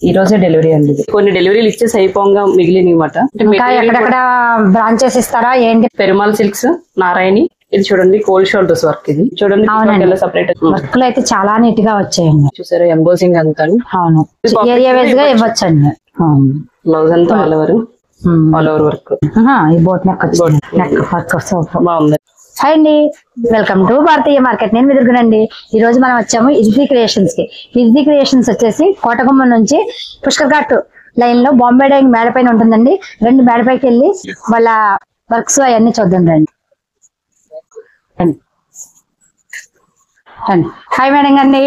ఈ రోజే డెలివరీ అండి. కొన్ని డెలివరీలు ఇచ్చేసి అయిపోగా మిగిలినమాట. ఎక్కడెక్కడ బ్రాంచెస్ ఇస్తారా ఏంటి? పెరుమాల్ సిల్క్స్, నారాయణి. ఇది చూడండి కోల్డ్ షోల్డర్స్ వర్క్. ఇది చూడండి సెపరేట్ వర్క్ అయితే చాలా నీట్ గా వచ్చాయండి. చూసారా ఎంబోసింగ్ అంతా. అవును, ఏరియా వైజ్ గా ఇవ్వచ్చండి. బ్లౌజ్ అంతా ఆల్ ఓవర్ వర్క్. ఈ బోట్ నెక్ వర్క్ బాగుంది. హాయ్ అండి, వెల్కమ్ టు భారతీయ మార్కెట్. నేను ఎదుర్కొనండి. ఈ రోజు మనం వచ్చాము ఇజ్జీ క్రియేషన్స్ కి. ఇజ్జీ క్రియేషన్స్ వచ్చేసి కోటగుమ్మం నుంచి పుష్కర్ ఘాట్ లైన్ లో బాంబే డైయింగ్ మేడ పైన ఉంటుందండి. రెండు మేడపైకి వెళ్ళి వాళ్ళ వర్క్స్ అవన్నీ చూద్దాం రండి. హాయ్ మేడం అండి.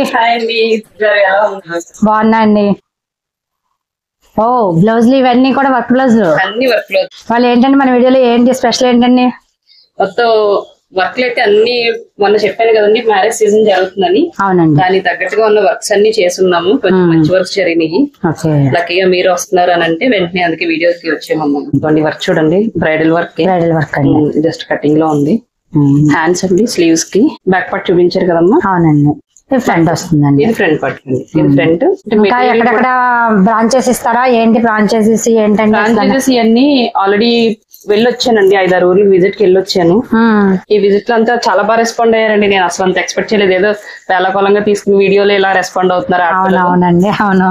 బాగున్నా అండి. ఓ బ్లౌజ్లు ఇవన్నీ కూడా వర్క్ బ్లౌజ్లు. వాళ్ళు ఏంటండి మన వీడియోలో ఏంటి స్పెషల్ ఏంటండి? మొత్తం వర్క్లు అయితే అన్ని మొన్న చెప్పాను కదండి, మ్యారేజ్ సీజన్ జరుగుతుందని. అవునండి, దానికి తగ్గట్టుగా ఉన్న వర్క్స్ అన్ని చేస్తున్నాము. కొంచెం మంచి వర్క్స్ జరిగినాయి. లక్కీగా మీరు వస్తున్నారు అని అంటే వెంటనే అందుకే వీడియోస్ కి వచ్చేమమ్మా. కొన్ని వర్క్ చూడండి, bridal work. Bridal work just cutting లో ఉంది. హ్యాండ్స్ అండి, స్లీవ్స్ కి బ్యాక్ పార్ట్ చూపించారు కదమ్మా. అవునండి, ఫ్రంట్ వస్తుందండి. ఇది ఫ్రంట్ పార్ట్ అండి. ఇది ఫ్రంట్. ఎక్కడెక్కడ బ్రాంచెస్ ఇస్తారా ఏంటి? బ్రాంచెస్ ఏంటంటే బ్రాంచెస్ ఇవన్నీ ఆల్రెడీ వెళ్ళొచ్చానండి. 5-6 ఊర్లకు విజిట్ కి వెళ్ళొచ్చాను. ఈ విజిట్ లో అంతా చాలా బాగా రెస్పాండ్ అయ్యారండి. నేను అసలు అంత ఎక్స్పెక్ట్ చేయలేదు. ఏదో వేళకోళంగా తీసుకుని వీడియోలో ఇలా రెస్పాండ్ అవుతున్నారు. అవునండి, అవును,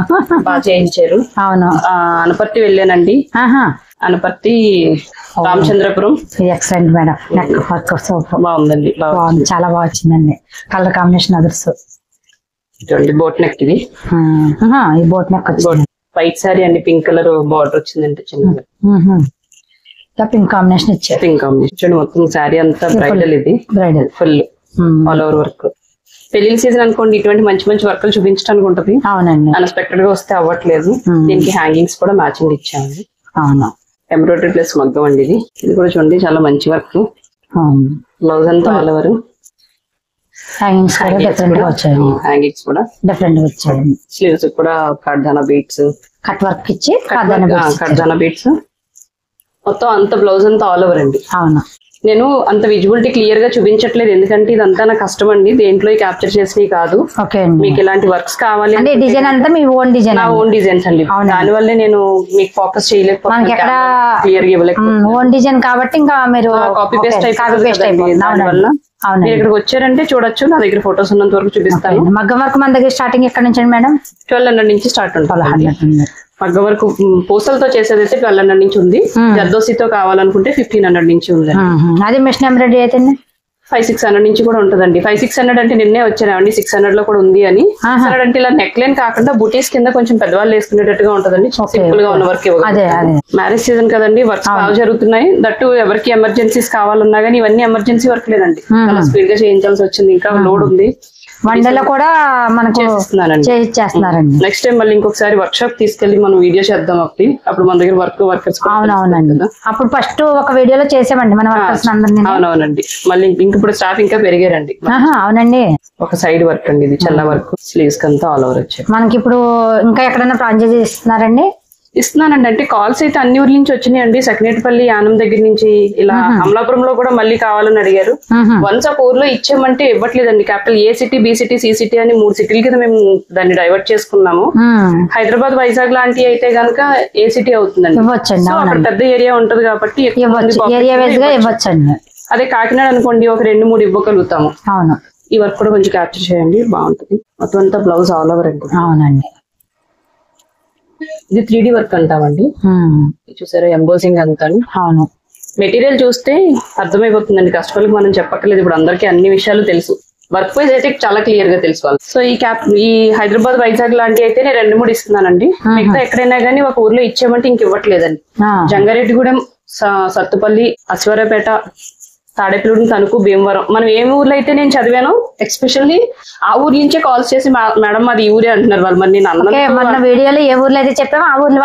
బాగా చేయించారు. అవును. అనపర్తి వెళ్ళానండి. Anaparthi, Ramachandrapuram. Excellent madam. Neck work బాగుందండి, చాలా బాగా వచ్చిందండి. Colour combination others. చూడండి బోట్ నెక్. ఇది ఈ బోట్ నెక్ వైట్ సారీ అండి, పింక్ కలర్ బార్డర్ వచ్చిందండి చిన్నగా. పింక్ కాంబినేషన్ ఇచ్చారు. పింక్ కాంబినేషన్ చూడండి. మొత్తం సారీ అంతా బ్రైడల్. ఇది bridal full all over work. పెళ్లి సీజన్ అనుకోండి, ఇటువంటి మంచి మంచి వర్క్లు చూపించడానికి ఉంటది. అవునండి, అన్ఎక్స్పెక్టెడ్ గా వస్తే అవ్వట్లేదు. దీనికి హ్యాంగింగ్స్ కూడా మ్యాచింగ్ ఇచ్చాము. అవును, ఎంబ్రాయిడరీ ప్లస్ మగ్గం అండి. ఇది కూడా చూడండి చాలా మంచి వర్క్. బ్లౌజ్ అంతా ఆల్ ఓవర్. హ్యాంగింగ్స్ కూడా డిఫరెంట్ గా వచ్చాయి. హ్యాంగింగ్స్ కూడా డిఫరెంట్ గా వచ్చాయి. స్లీవ్స్ కూడా కడ్దానా బీట్స్, కట్ వర్క్ ఇచ్చి కడ్దానా బీట్స్. మొత్తం అంత బ్లౌజ్ అంతా ఆల్ ఓవర్ అండి. అవును, నేను అంత విజిబిలిటీ క్లియర్ గా చూపించట్లేదు, ఎందుకంటే ఇదంతా నా కష్టం అండి. దేంట్లో క్యాప్చర్ చేసినవి కాదు. మీకు ఇలాంటి వర్క్స్ కావాలి అంటే డిజైన్ అంతా మీ ఓన్ డిజైన్, నా ఓన్ డిజైన్స్ అండి. దానివల్లే నేను మీకు ఫోకస్ చేయలేకపోతున్నాను, క్లియర్ గా ఇవ్వలేకపోతున్నాను. ఓన్ డిజైన్ కాబట్టి ఇంకా మీరు కాపీ పేస్ట్ అయిపోయింది. దానివల్ల మీరు ఇక్కడికి వచ్చారంటే చూడొచ్చు. నా దగ్గర ఫొటోస్ ఉన్నంత వరకు చూపిస్తాను. మగ్గం వర్క్ మన దగ్గర స్టార్టింగ్ ఎక్కడ నుంచి అండి మేడం? 1200 నుంచి స్టార్ట్ ఉంటుంది. మగ్గం వరకు పూసలతో చేసేదైతే 1200 నుంచి ఉంది. జర్దోసితో కావాలనుకుంటే 1500 నుంచి ఉంది. అదే మిషన్ ఎంబ్రాయిడరీ అయితే 500-600 నుంచి కూడా ఉంటదండి. 500-600 అంటే నిన్నే వచ్చానండి. 600 లో కూడా ఉంది అని. 600 అంటే ఇలా నెక్ లైన్ కాకుండా బుటీస్ కింద కొంచెం పెద్దవాళ్ళు వేసుకునేటట్టుగా ఉంటదండి. సింపుల్ గా ఉన్న వర్క్. మ్యారేజ్ సీజన్ కదండి, వర్క్స్ బాగా జరుగుతున్నాయి. దట్టు ఎవరికి ఎమర్జెన్సీస్ కావాలన్నా గానీ ఇవన్నీ ఎమర్జెన్సీ వర్క్ లేదండి. చాలా స్పీడ్ గా చేయించాల్సి వచ్చింది. ఇంకా లోడ్ ఉంది. వండలో కూడా మనకు చేస్తున్నారండి. నెక్స్ట్ టైం మళ్ళీ ఇంకొకసారి వర్క్ షాప్ తీసుకెళ్లి మనం వీడియో చేద్దాం. అప్పుడు మన దగ్గర వర్కర్స్. అవునవునండి, అప్పుడు ఫస్ట్ ఒక వీడియోలో చేసామండి మన వర్కర్స్ అందరినీ. అవునవునండి, మళ్ళీ ఇప్పుడు స్టాఫ్ ఇంకా పెరిగారండి. అవునండి, ఒక సైడ్ వర్క్ అండి. ఇది చల్ల వర్క్. స్లీవ్స్ అంతా ఆల్ ఓవర్ వచ్చాయి. మనకి ఇప్పుడు ఇంకా ఎక్కడైనా ఫ్రాంచైజీ ఇస్తున్నారండి? ఇస్తున్నానండి. అంటే కాల్స్ అయితే అన్ని ఊర్ల నుంచి వచ్చినాయండి. సకినేటిపల్లి, యానం దగ్గర నుంచి, ఇలా అమలాపురంలో కూడా మళ్ళీ కావాలని అడిగారు. వన్స్ ఒక ఊర్లో ఇచ్చామంటే ఇవ్వట్లేదండి. Capital A city, B city, C city అని 3 సిటీల కింద మేము దాన్ని డైవర్ట్ చేసుకున్నాము. హైదరాబాద్, వైజాగ్ లాంటి అయితే గనక ఏ సిటీ అవుతుందండి. అక్కడ పెద్ద ఏరియా ఉంటది కాబట్టి అదే కాకినాడ అనుకోండి ఒక 2-3 ఇవ్వగలుగుతాము. అవును, ఈ వర్క్ కూడా కొంచెం క్యాప్చర్ చేయండి, బాగుంటుంది. మొత్తం అంతా బ్లౌజ్ ఆల్ ఓవర్ అండి. అవునండి, ఇది 3D వర్క్ అంటామండి. చూసారా ఎంబోసింగ్ అంతా. అవును, మెటీరియల్ చూస్తే అర్థమైపోతుందండి. కస్టమర్లకు మనం చెప్పక్కర్లేదు. ఇప్పుడు అందరికీ అన్ని విషయాలు తెలుసు. వర్క్ వైజ్ అయితే చాలా క్లియర్ గా తెలుసు వాళ్ళు. సో ఈ హైదరాబాద్, వైజాగ్ లాంటి అయితే నేను 2-3 ఇస్తున్నానండి. మిగతా ఎక్కడైనా గానీ ఒక ఊర్లో ఇచ్చామంటే ఇంక ఇవ్వట్లేదండి. జంగారెడ్డిగూడెం, సత్తుపల్లి, అశ్వరాపేట, తాడేపల్లి, తణుకు, భీమవరం, మనం ఏ ఊర్లో అయితే నేను చదివాను ఎక్స్పెషల్లీ ఆ ఊర్ల నుంచే కాల్స్ చేసి మేడం మాది ఈ ఊరే అంటున్నారు వాళ్ళు. మరి నేను మన వీడియోలో ఏ ఊర్లో అయితే చెప్పామో ఆ ఊర్ల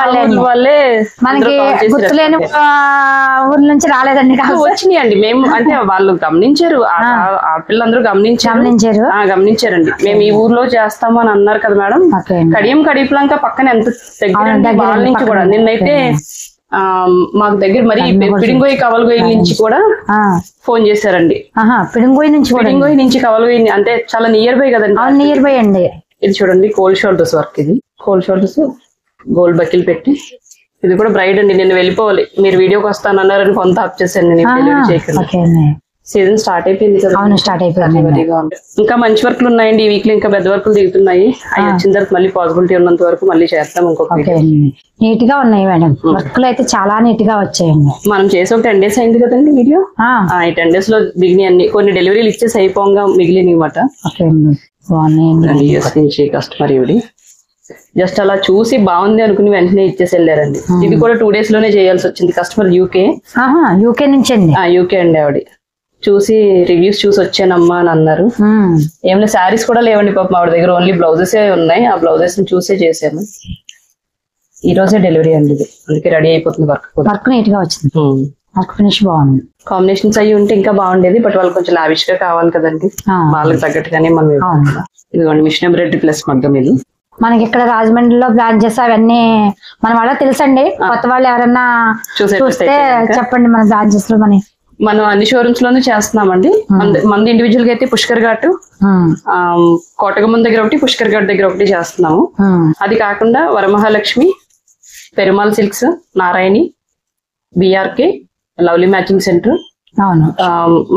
వాళ్ళే మనకి గుర్తులేని ఊర్ల నుంచి రాలేదండి. వచ్చినాయండి. మేము అంటే వాళ్ళు గమనించారు, ఆ పిల్లలందరూ గమనించారండి. మేము ఈ ఊర్లో చేస్తాము అని అన్నారు కదా మేడం. కడియం కడిపలంక పక్కన ఎంత దగ్గర వాళ్ళ నుంచి కూడా నిన్నైతే మాకు దగ్గర మరి పిడింగోయి, కవలగోయి నుంచి కూడా ఫోన్ చేశారండి. పిడింగోయి నుంచి కవలగోయి అంటే చాలా నియర్ బై కదండి. నియర్ బై అండి. ఇది చూడండి కోల్డ్ షోల్డర్స్ వర్క్. ఇది కోల్డ్ షోల్డర్స్ గోల్డ్ బకిల్ పెట్టి, ఇది కూడా బ్రైడ్ అండి. నేను వెళ్ళిపోవాలి, మీరు వీడియోకి వస్తానన్నారని కొంత ఆప్ చేశాను నేను డెలివరీ చేయకుండా. సీజన్ స్టార్ట్ అయిపోయింది కదా. అవును, స్టార్ట్ అయిపోయింది. ఇంకా మంచి వర్క్లు ఉన్నాయండి ఈ వీక్ లో, ఇంకా పెద్ద వర్క్లు దిగుతున్నాయి. అవి వచ్చిన తర్వాత మళ్ళీ పాసిబిలిటీ ఉన్నంత వరకు మళ్ళీ చేస్తాం. ఇంకొక నీట్ గా ఉన్నాయి మేడం, వర్క్లు అయితే చాలా నీట్ గా వచ్చాయండి. మనం చేసి ఒక 10 days అయింది కదండి వీడియో. ఈ 10 days లో దిగినాయి అన్ని. కొన్ని డెలివరీలు ఇచ్చేసి అయిపోగా మిగిలినవి అనమాట. కస్టమర్ ఇవి జస్ట్ అలా చూసి బాగుంది అనుకుని వెంటనే ఇచ్చేసి వెళ్ళారండి. ఇది కూడా 2 days లోనే చేయాల్సి వచ్చింది. కస్టమర్ యూకే నుంచి అండి. యూకే అండి. ఆవిడ చూసి రివ్యూస్ చూసి వచ్చానమ్మా అని అన్నారు. ఏమైనా శారీస్ కూడా లేవండి పాపం ఆవిడ దగ్గర, ఓన్లీ బ్లౌజెస్ ఉన్నాయి. ఆ బ్లౌజెస్ ని చూసే చేసాము. ఈ రోజే డెలివరీ అండి ఇది, అందుకే రెడీ అయిపోతుంది. వర్క్ నీట్ గా వచ్చింది, వర్క్ ఫినిష్ బాగుంది. కాంబినేషన్స్ అయ్యి ఉంటే ఇంకా బాగుండేది, బట్ వాళ్ళు కొంచెం లావిష్ గా కావాలి కదండి, వాళ్ళకి తగ్గట్టుగానే మనం. ఇదిగోండి మిషన్ ఎంబ్రాయిడరీ ప్లస్ మగ్గం. ఇది మనకి ఇక్కడ రాజమండ్రిలో బ్రాంచెస్ అవన్నీ మన వాళ్ళ తెలుసండి. కొత్త వాళ్ళు ఎవరన్నా చూస్తే చెప్పండి. మన బ్రాంచెస్ లో మనం అన్ని షోరూమ్స్ లోనూ చేస్తున్నామండి. మంది ఇండివిజువల్ గా అయితే పుష్కర్ ఘాట్, కోటగుమ్మం దగ్గర ఒకటి, పుష్కర్ ఘాట్ దగ్గర ఒకటి చేస్తున్నాము. అది కాకుండా వరమహాలక్ష్మి, పెరుమాల్ సిల్క్స్, నారాయణి, బిఆర్కే, లవ్లీ మ్యాచింగ్ సెంటర్,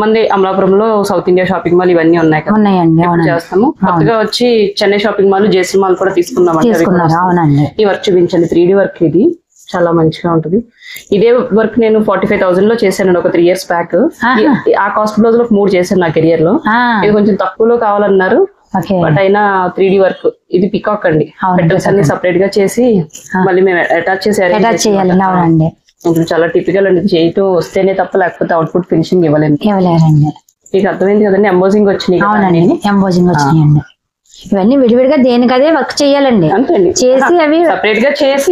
మంది అమలాపురంలో సౌత్ ఇండియా షాపింగ్ మాల్ ఇవన్నీ ఉన్నాయి కదా, చేస్తాము. కొత్తగా వచ్చి చెన్నై షాపింగ్ మాల్, జేసీ మాల్ కూడా తీసుకున్నాం. ఈ వర్క్ చూపించండి, 3D వర్క్. ఇది చాలా మంచిగా ఉంటుంది. ఇదే వర్క్ నేను 45,000 లో చేశాను ఒక 3 years బ్యాక్. ఆ కాస్ట్ బ్లౌజ్ లో 3 చేశాను నా కెరియర్ లో. ఇది కొంచెం తక్కువలో కావాలన్నారు, బట్ అయినా 3D వర్క్. ఇది పికాక్ అండి. పెటల్స్ అన్ని సపరేట్ గా చేసి మళ్ళీ మేము అటాచ్ చేయాలి. చాలా టిపికల్ అండి. చేయటం వస్తేనే తప్ప లేకపోతే అవుట్పుట్ ఫినిషింగ్ ఇవ్వలేము. మీకు అర్థమైంది కదండి. ఎంబోజింగ్ వచ్చినాయి. ఇవన్నీ విడివిడిగా దేనికదే వర్క్ చేయాలండి. అంతేండి, చేసి అవి సపరేట్ గా చేసి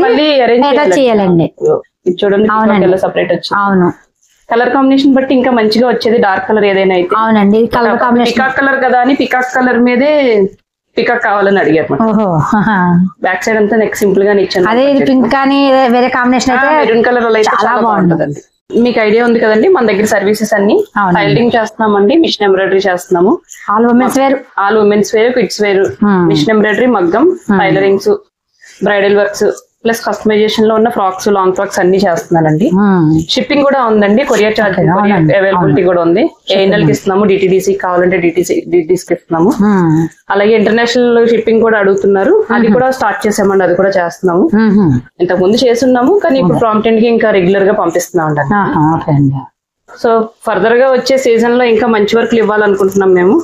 మళ్ళీ అరేంజ్ చేయాలండి. చూడండి సపరేట్ వచ్చింది. అవును, కలర్ కాంబినేషన్ బట్టి ఇంకా మంచిగా వచ్చేది. డార్క్ కలర్ ఏదైనా అయితే. అవునండి, కలర్ కాంబినేషన్ పికాక్ కలర్ కదా అని పికాక్ కలర్ మీదే పికాక్ కావాలని అడిగారు. బ్యాక్ సైడ్ అంతా నెక్ సింపుల్ గా ఇచ్చాను. అదే పింక్ కానీ వేరే కాంబినేషన్ అయితే మెరూన్ కలర్ అయితే చాలా బాగుంటుందండి. మీకు ఐడియా ఉంది కదండి, మన దగ్గర సర్వీసెస్ అన్ని టైలరింగ్ చేస్తున్నామండి, మిషన్ ఎంబ్రాయిడరీ చేస్తున్నాము. All womens wear, kids wear, machine embroidery, మగ్గం, tailorings, bridal works plus customization లో ఉన్న ఫ్రాక్స్, లాంగ్ ఫ్రాక్స్ అన్ని చేస్తున్నానండి. షిప్పింగ్ కూడా ఉందండి, కొరియర్ చార్జ్ అవైలబిలిటీ కూడా ఉంది. ఏఎన్ఎల్ కి ఇస్తున్నాము, డిటిడిసి కావాలంటే డిటిడిసి ఇస్తున్నాము. అలాగే ఇంటర్నేషనల్ షిప్పింగ్ కూడా అడుగుతున్నారు, అది కూడా స్టార్ట్ చేసామండి, అది కూడా చేస్తున్నాము. ఇంతకు ముందు చేస్తున్నాము, కానీ ఇప్పుడు ప్రాంప్ట్ కి ఇంకా రెగ్యులర్ గా పంపిస్తున్నాం అండి. సో ఫర్దర్ గా వచ్చే సీజన్ లో ఇంకా మంచి వర్క్లు ఇవ్వాలనుకుంటున్నాం మేము.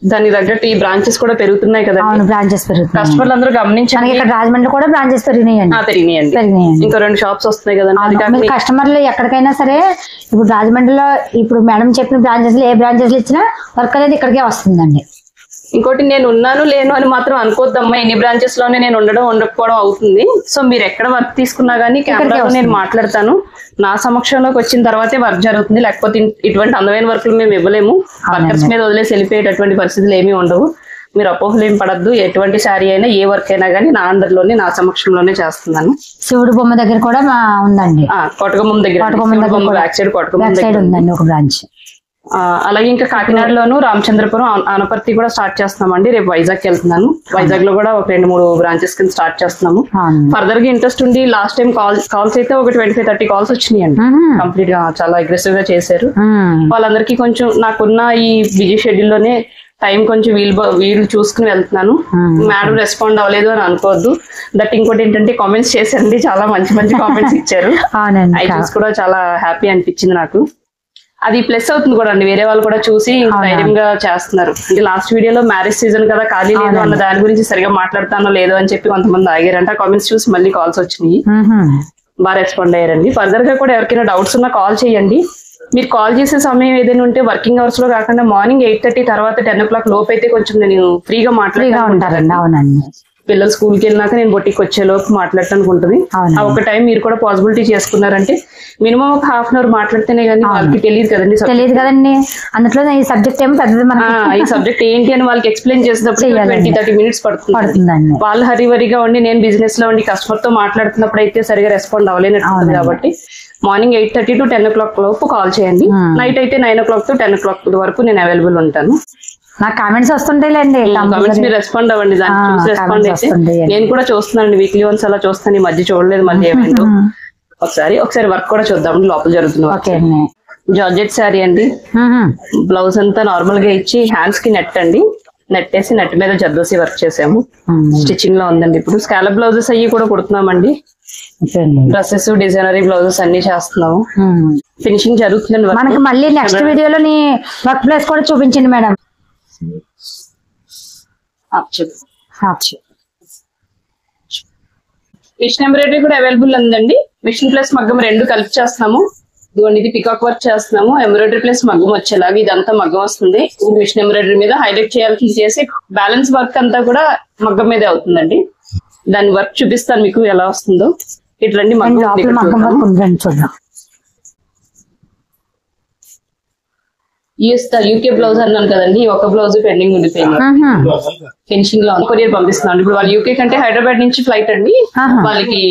దాని తగ్గట్టు ఈ బ్రాంచెస్ కూడా పెరుగుతున్నాయి కదా. బ్రాంచెస్ పెరుగుతున్నాయి, కస్టమర్లు అందరూ గమనించాలి. ఇక్కడ రాజమండ్రి కూడా బ్రాంచెస్ పెరిగినాయండి. ఇంకా 2 shops వస్తున్నాయి కదండి. కస్టమర్లు ఎక్కడికైనా సరే ఇప్పుడు రాజమండ్రిలో ఇప్పుడు మేడం చెప్పిన బ్రాంచెస్ లో ఏ బ్రాంచెస్ ఇచ్చినా వర్క్ అనేది ఇక్కడికే వస్తుందండి. ఇంకోటి, నేను ఉన్నాను లేను అని మాత్రం అనుకోద్దమ్మా. ఎన్ని బ్రాంచెస్ లోనే నేను ఉండకపోవడం అవుతుంది. సో మీరు ఎక్కడ వర్క్ తీసుకున్నా గానీ కెమెరాలో నేను మాట్లాడతాను. నా సమక్షంలోకి వచ్చిన తర్వాతే వర్క్ జరుగుతుంది, లేకపోతే ఇటువంటి అందమైన వర్క్లు మేము ఇవ్వలేము. వర్కర్స్ మీద వదిలేసి వెళ్ళిపోయేటటువంటి పరిస్థితులు ఏమీ ఉండవు. మీరు అపోహలు ఏం పడద్దు. ఎటువంటి శారీ అయినా ఏ వర్క్ అయినా గానీ నా అండర్లోనే, నా సమక్షంలోనే చేస్తున్నాను. శివుడు బొమ్మ దగ్గర కూడా ఉందండి, కోటగుమ్మం దగ్గర, బ్యాక్ సైడ్ కోటగుమ్మం దగ్గర ఉందండి ఒక బ్రాంచ్. అలాగే ఇంకా కాకినాడలోను, రామచంద్రపురం, ఆనపర్తి కూడా స్టార్ట్ చేస్తున్నామండి. రేపు వైజాగ్ వెళ్తున్నాను. వైజాగ్ లో కూడా ఒక 2-3 బ్రాంచెస్ కింద స్టార్ట్ చేస్తున్నాము. ఫర్దర్ గా ఇంట్రెస్ట్ ఉండి లాస్ట్ టైం కాల్స్ అయితే ఒక 25-30 కాల్స్ వచ్చినాయండి. కంప్లీట్ గా చాలా అగ్రెసివ్ గా చేశారు. వాళ్ళందరికీ కొంచెం నాకున్న ఈ బిజీ షెడ్యూల్ లోనే టైం కొంచెం వీలు చూసుకుని వెళ్తున్నాను. మేడం రెస్పాండ్ అవ్వలేదు అని అనుకోవద్దు. దట్ ఇంకోటి ఏంటంటే కామెంట్స్ చేశారండి, చాలా మంచి కామెంట్స్ ఇచ్చారు. అవి చూసి కూడా చాలా హ్యాపీ అనిపించింది నాకు. అది ప్లస్ అవుతుంది కూడా అండి, వేరే వాళ్ళు కూడా చూసి ధైర్యంగా చేస్తున్నారు. అంటే లాస్ట్ వీడియోలో మ్యారేజ్ సీజన్ కదా, ఖాళీ లేదు అన్న దాని గురించి సరిగా మాట్లాడతానో లేదో అని చెప్పి కొంతమంది ఆగారంట. కామెంట్స్ చూసి మళ్ళీ కాల్స్ వచ్చినాయి, బాగా రెస్పాండ్ అయ్యారండి. ఫర్దర్ గా కూడా ఎవరికైనా డౌట్స్ ఉన్నా కాల్ చేయండి. మీరు కాల్ చేసే సమయం ఏదైనా ఉంటే వర్కింగ్ అవర్స్ లో కాకుండా మార్నింగ్ 8:30 తర్వాత 10 o'clock లోపు అయితే కొంచెం నేను ఫ్రీగా మాట్లాడుతాను. పిల్లలు స్కూల్కి వెళ్ళినాక నేను బొట్టికి వచ్చే లోపు మాట్లాడటానికి ఉంటుంది. ఆ ఒక టైం మీరు కూడా పాసిబిలిటీ చేసుకున్నారంటే మినిమం ఒక ½ hour మాట్లాడితేనే కానీ వాళ్ళకి తెలియదు కదండి. అందులో ఈ సబ్జెక్ట్ ఏమో ఈ సబ్జెక్ట్ ఏంటి అని వాళ్ళకి ఎక్స్ప్లెయిన్ చేసినప్పుడు 20-30 minutes పడుతుంది. వాళ్ళు హరివరిగా ఉండి నేను బిజినెస్ లో ఉండి కస్టమర్ తో మాట్లాడుతున్నప్పుడు అయితే సరిగా రెస్పాండ్ అవ్వలేనట్టు. కాబట్టి మార్నింగ్ 8:30 to 10 o'clock లోపు కాల్ చేయండి. నైట్ అయితే 9 o'clock to 10 o'clock వరకు నేను అవైలబుల్ ఉంటాను. నాకు కామెంట్స్ వస్తుంటాయిలేండి. కామెంట్స్ మీరు రెస్పాండ్ అవ్వండి, దాన్ని చూసి రెస్పాండ్ అయితే. నేను కూడా చూస్తున్నానండి, వీక్లీ వన్స్ అలా చూస్తాను. ఈ మధ్య చూడలేదు మళ్ళీ ఏమైందో. ఒకసారి వర్క్ కూడా చూద్దాం లోపల జరుగుతుంది. జార్జెట్ శారీ అండి. బ్లౌజ్ అంతా నార్మల్ గా ఇచ్చి హ్యాండ్స్ కి నెట్ అండి, నెట్ వేసి నెట్ మీద జర్దోసి వర్క్ చేసాము. స్టిచ్చింగ్ లో ఉందండి. ఇప్పుడు స్కాలప్ బ్లౌజెస్ అయ్యి కూడా కుడుతున్నామండి. డ్రెస్సెస్, డిజైనరీ బ్లౌజెస్ అన్ని చేస్తున్నాము. ఫినిషింగ్ జరుగుతుందండి. మనకి మళ్ళీ నెక్స్ట్ వీడియోలో నీ వర్క్ ప్లేస్ కూడా చూపించండి మేడం. మిషన్ ఎంబ్రాయిడరీ కూడా అవైలబుల్ ఉందండి. మిషన్ ప్లస్ మగ్గం రెండు కలిపి చేస్తున్నాము. ఇదిగోండి, ఇది పికాక్ వర్క్ చేస్తున్నాము. ఎంబ్రాయిడరీ ప్లస్ మగ్గం వచ్చేలాగా ఇదంతా మగ్గం వస్తుంది. మిషన్ ఎంబ్రాయిడరీ మీద హైలైట్ చేయాల్సి చేసి బ్యాలెన్స్ వర్క్ అంతా కూడా మగ్గం మీదే అవుతుందండి. దాని వర్క్ చూపిస్తాను మీకు ఎలా వస్తుందో. ఇట్లండి మగ్గం చూద్దాం. యూకే బ్లౌజ్ అన్నాను కదండి, ఒక బ్లౌజ్ పెండింగ్ ఉండిపోయింది. ఫినిషింగ్ లో కొరియర్ పంపిస్తున్నాను. ఇప్పుడు వాళ్ళు యూకే కంటే హైదరాబాద్ నుంచి ఫ్లైట్ అండి. వాళ్ళకి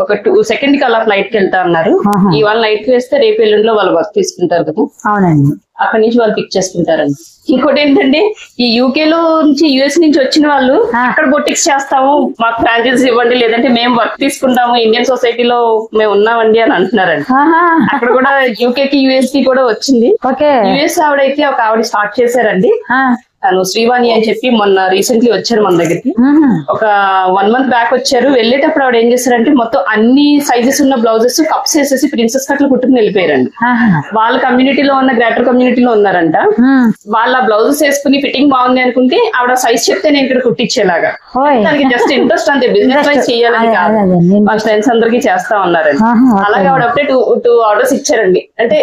ఒక 2 సెకండ్ కి అలా ఫ్లైట్ కి వెళ్తా అన్నారు. ఇవాళ నైట్ కి వేస్తే రేపు ఎల్లుండిలో వాళ్ళు వర్క్ తీసుకుంటారు కదా. అవునండి, అక్కడి నుంచి వాళ్ళు పిక్ చేసుకుంటారండి. ఇంకోటి ఏంటంటే, ఈ యూకే లో నుంచి యుఎస్ నుంచి వచ్చిన వాళ్ళు అక్కడ బొటిక్స్ చేస్తాము, మాకు ఫ్రాంచైజీ ఇవ్వండి, లేదంటే మేము వర్క్ తీసుకుంటాము, ఇండియన్ సొసైటీలో మేము ఉన్నామండి అని అంటున్నారండి. అక్కడ కూడా యూకే కి యుఎస్ కి కూడా వచ్చింది. యుఎస్ ఆవిడైతే ఒక ఆవిడ స్టార్ట్ చేశారండి. తను శ్రీవాణి అని చెప్పి మొన్న రీసెంట్లీ వచ్చారు మన దగ్గరికి. ఒక 1 month బ్యాక్ వచ్చారు. వెళ్ళేటప్పుడు ఆవిడ ఏం చేశారంటే, మొత్తం అన్ని సైజెస్ ఉన్న బ్లౌజెస్ కప్స్ వేసేసి ప్రిన్సెస్ కట్లు కుట్టుకుని వెళ్ళిపోయారండి. వాళ్ళ కమ్యూనిటీలో ఉన్న గ్రేటర్ కమ్యూనిటీలో ఉన్నారంట. వాళ్ళ బ్లౌజెస్ వేసుకుని ఫిట్టింగ్ బాగుంది అనుకుంటే ఆవిడ సైజ్ చెప్తే నేను ఇక్కడ కుట్టించేలాగా. దానికి జస్ట్ ఇంట్రెస్ట్ అంతే, బిజినెస్ వైజ్ చేయాలని కాదు. వాళ్ళ ఫ్రెండ్స్ అందరికి చేస్తా ఉన్నారండి. అలాగే ఆవిడ అప్పుడే 2 ఆర్డర్స్ ఇచ్చారండి. అంటే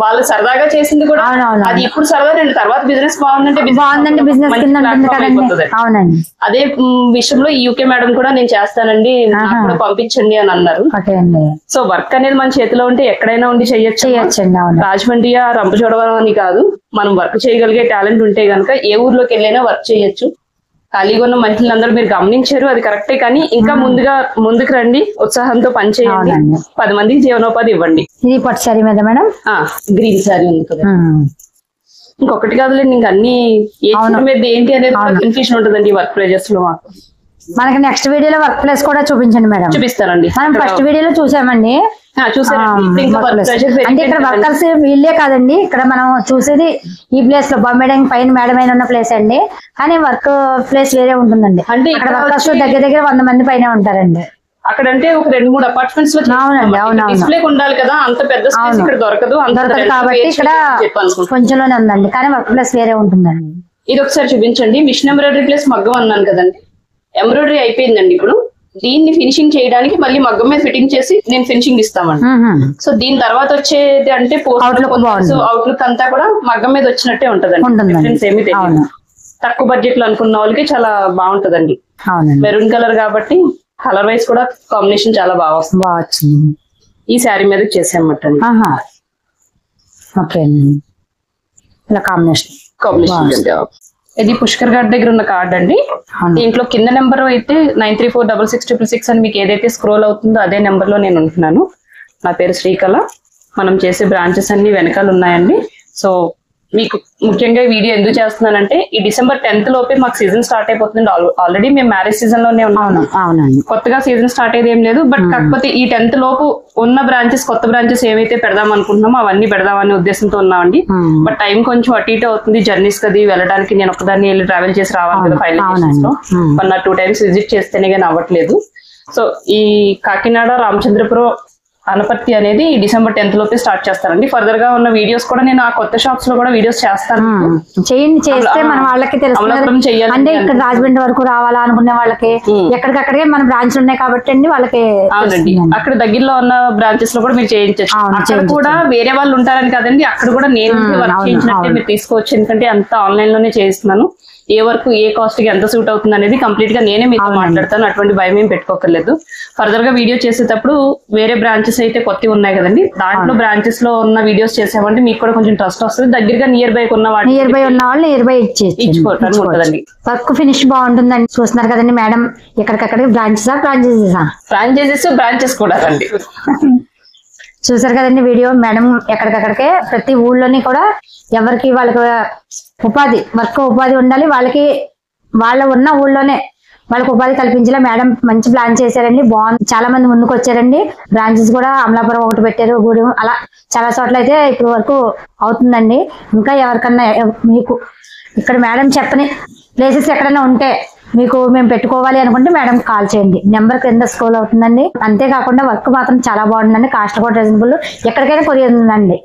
వాళ్ళు సరదాగా చేసింది కూడా అది ఇప్పుడు సరదా రండి, తర్వాత బిజినెస్ బాగుందంటే బిజినెస్ అవునండి. అదే విషయంలో ఈ యూకే మేడం కూడా నేను చేస్తానండి, నాకు కూడా పంపించండి అని అన్నారు. సో వర్క్ అనేది మన చేతిలో ఉంటే ఎక్కడైనా ఉండి చేయొచ్చు. రాజమండ్రి రంపచోడవరం అని కాదు, మనం వర్క్ చేయగలిగే టాలెంట్ ఉంటే గనుక ఏ ఊర్లోకి వెళ్ళైనా వర్క్ చేయొచ్చు. ఖాళీగా ఉన్న మహిళలందరూ మీరు గమనించారు, అది కరెక్టే. కానీ ఇంకా ముందుకు రండి, ఉత్సాహంతో పని చేయండి, 10 మందికి జీవనోపాధి ఇవ్వండి. ఇది పట్టు శారీ మీద మేడం, గ్రీన్ శారీ ఉంది కదా. ఇంకొకటి కాదులేండి, ఇంక అన్ని మీద ఏంటి అనేది కన్ఫ్యూషన్ ఉంటుందండి ఈ వర్క్ ప్లేసెస్ లో. మాకు మనకి నెక్స్ట్ వీడియోలో వర్క్ ప్లేస్ కూడా చూపించండి మేడం. చూపిస్తానండి. మనం ఫస్ట్ వీడియోలో చూసామండి. అంటే ఇక్కడ వర్కర్స్ వీళ్ళే కాదండి, ఇక్కడ మనం చూసేది ఈ ప్లేస్ లో బొమ్మేడం పైన మేడమైన ఉన్న ప్లేస్ అండి. కానీ వర్క్ ప్లేస్ వేరే ఉంటుందండి. అంటే ఇక్కడ వర్కర్స్ దగ్గర 100 మంది పైన ఉంటారండి. అక్కడంటే ఒక 2-3 అపార్ట్మెంట్స్ లో డిస్ప్లే ఉండాలి కదా, అంత పెద్ద స్పేస్ ఇక్కడ దొరకదు కాబట్టి ఇక్కడ కొంచెంలోనే ఉందండి. కానీ వర్క్ ప్లేస్ వేరే ఉంటుందండి. ఇది ఒకసారి చూపించండి. మిషన్ ఎంబ్రాయిడరీ ప్లేస్ మగ్గం అన్నాను కదండి, ఎంబ్రాయిడరీ అయిపోయిందండి. ఇప్పుడు దీన్ని ఫినిషింగ్ చేయడానికి మళ్ళీ మగ్గం మీద ఫిట్టింగ్ చేసి నేను ఫినిషింగ్ ఇస్తామండి. సో దీని తర్వాత వచ్చేది అంటే అవుట్లుక్ అంతా కూడా మగ్గం మీద వచ్చినట్టే ఉంటదండి. డిఫరెన్స్ ఏమి తెలియదు. తక్కువ బడ్జెట్ లో అనుకున్న వాళ్ళకి చాలా బాగుంటదండి. మెరూన్ కలర్ కాబట్టి కలర్ వైజ్ కూడా కాంబినేషన్ చాలా బాగా వస్తుంది. ఈ శారీ మీద చేసామట. ఇది పుష్కర్ గారి దగ్గర ఉన్న కార్డ్ అండి. దీంట్లో కింద నెంబర్ అయితే 93466666 అని మీకు ఏదైతే స్క్రోల్ అవుతుందో అదే నెంబర్ లో నేను ఉంటున్నాను. నా పేరు శ్రీకళ. మనం చేసే బ్రాంచెస్ అన్ని వెనకాల ఉన్నాయండి. సో మీకు ముఖ్యంగా వీడియో ఎందుకు చేస్తున్నానంటే, ఈ December 10th లోపే మాకు సీజన్ స్టార్ట్ అయిపోతుంది. ఆల్రెడీ మేము మ్యారేజ్ సీజన్ లోనే ఉన్నాము. కొత్తగా సీజన్ స్టార్ట్ అయ్యేది ఏం లేదు. బట్ కాకపోతే ఈ 10th లోపు ఉన్న బ్రాంచెస్, కొత్త బ్రాంచెస్ ఏవైతే పెడదాం అనుకుంటున్నామో అవన్నీ పెడదామనే ఉద్దేశంతో ఉన్నామండి. బట్ టైం కొంచెం అటు ఇటు అవుతుంది. జర్నీస్ కది వెళ్ళడానికి నేను ఒకదాన్ని వెళ్ళి ట్రావెల్ చేసి రావాలి కదా. ఫైనల్ 1 or 2 times విజిట్ చేస్తేనే కానీ అవ్వట్లేదు. సో ఈ కాకినాడ, రామచంద్రపురం, అనపర్తి అనేది December 10th లోపే స్టార్ట్ చేస్తానండి. ఫర్దర్ గా ఉన్న వీడియోస్ కూడా నేను ఆ కొత్త షాప్స్ లో కూడా వీడియోస్ చేస్తాను. చేస్తే మన వాళ్ళకి తెలుస్తుంది. అంటే ఇక్కడ రాజమండ్రి వరకు రావాలా అనుకునే వాళ్ళకి ఎక్కడికక్కడికే మన బ్రాంచ్ ఉన్నాయి కాబట్టి అండి వాళ్ళకి. అవునండి, అక్కడ దగ్గరలో ఉన్న బ్రాంచెస్ లో కూడా మీరు చేయించచ్చు. అక్కడ కూడా వేరే వాళ్ళు ఉంటారని కదండి, అక్కడ కూడా నేను వర్క్ చేయించినట్టే మీరు తీసుకోవచ్చు. ఎందుకంటే అంతా ఆన్లైన్ లోనే చేయిస్తున్నాను. ఏ వర్క్ ఏ కాస్ట్ కి ఎంత సూట్ అవుతుంది అనేది కంప్లీట్ గా నేనే మీతో మాట్లాడతాను. అటువంటి భయం ఏం పెట్టుకోకర్లేదు. ఫర్దర్ గా వీడియో చేసేటప్పుడు వేరే బ్రాంచెస్ అయితే కొత్తవి ఉన్నాయి కదండి, దాంట్లో బ్రాంచెస్ లో ఉన్న వీడియోస్ చేసామంటే మీకు కూడా కొంచెం ట్రస్ట్ వస్తుంది. దగ్గరగా నియర్ బై ఉన్న వాళ్ళు నియర్ బై ఇచ్చుకోవటానికి ఉంటుందండి. వర్క్ ఫినిష్ బాగుంటుందండి. చూస్తున్నారు కదండి మేడం, ఎక్కడికక్కడ బ్రాంచెస్ కూడా అండి. చూసారు కదండి వీడియో. మేడం ఎక్కడికక్కడికే ప్రతి ఊళ్ళోని కూడా ఎవరికి వాళ్ళకి ఉపాధి ఉండాలి, వాళ్ళకి వాళ్ళ ఉన్న ఊళ్ళోనే వాళ్ళకి ఉపాధి కల్పించేలా మేడం మంచి ప్లాన్ చేశారండి. బాగుంది, చాలా మంది ముందుకు వచ్చారండి. బ్రాంచెస్ కూడా అమలాపురం ఒకటి పెట్టారు, గూడెం, అలా చాలా చోట్ల అయితే ఇప్పుడు వరకు అవుతుందండి. ఇంకా ఎవరికన్నా మీకు ఇక్కడ మేడం చెప్పని ప్లేసెస్ ఎక్కడైనా ఉంటే మీకు మేము పెట్టుకోవాలి అనుకుంటే మేడం కాల్ చేయండి. నెంబర్ కింద స్క్రోల్ అవుతుందండి. అంతేకాకుండా వర్క్ మాత్రం చాలా బాగుంటుందండి. కాస్ట్ కూడా రీజనబుల్. ఎక్కడికైనా కొరియర్ ఉందండి,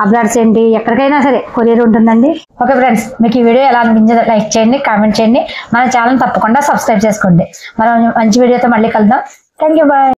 అబ్రాడ్స్ ఏంటి ఎక్కడికైనా సరే కొరియర్ ఉంటుందండి. ఓకే ఫ్రెండ్స్, మీకు ఈ వీడియో ఎలా అనిపించిందో లైక్ చేయండి, కామెంట్ చేయండి. మన ఛానల్ తప్పకుండా సబ్స్క్రైబ్ చేసుకోండి. మనం మంచి వీడియోతో మళ్ళీ కలుద్దాం. Thank you, bye.